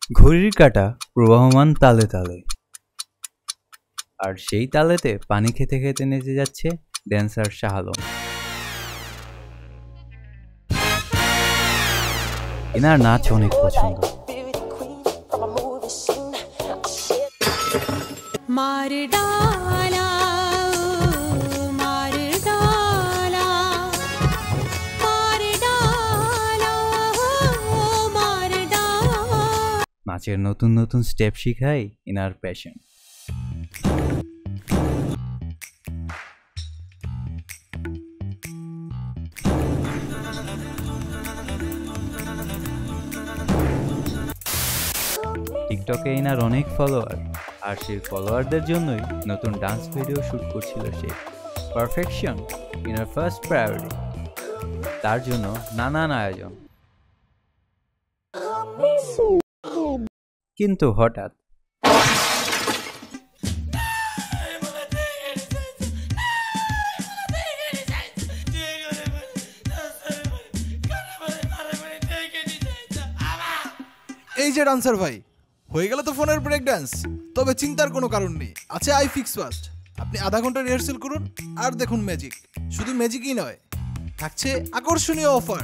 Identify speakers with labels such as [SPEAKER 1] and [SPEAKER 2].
[SPEAKER 1] ঘড়ির কাঁটা প্রবাহমান তালে তালে, আর সেই তালেতে পানি খেতে খেতে নেচে যাচ্ছে ড্যান্সার শাহ আলম। এনার নাচ অনেক পছন্দ। নাচের নতুন নতুন স্টেপ শিখাই এনার প্যাশন। টিকটকে এনার অনেক ফলোয়ার, আর সেই ফলোয়ারদের জন্যই নতুন ডান্স ভিডিও শুট করছিল সে। পারফেকশন এনার ফার্স্ট প্রায়োরিটি, তার জন্য নানান আয়োজন। কিন্তু হঠাৎ
[SPEAKER 2] এই যে ডান্সার ভাই, হয়ে গেল তো ফোনের ব্রেক ডান্স। তবে চিন্তার কোনো কারণ নেই, আছে IFixFast। আপনি আধা ঘন্টা রিহার্সেল করুন আর দেখুন ম্যাজিক। শুধু ম্যাজিকই নয়, থাকছে আকর্ষণীয় অফার।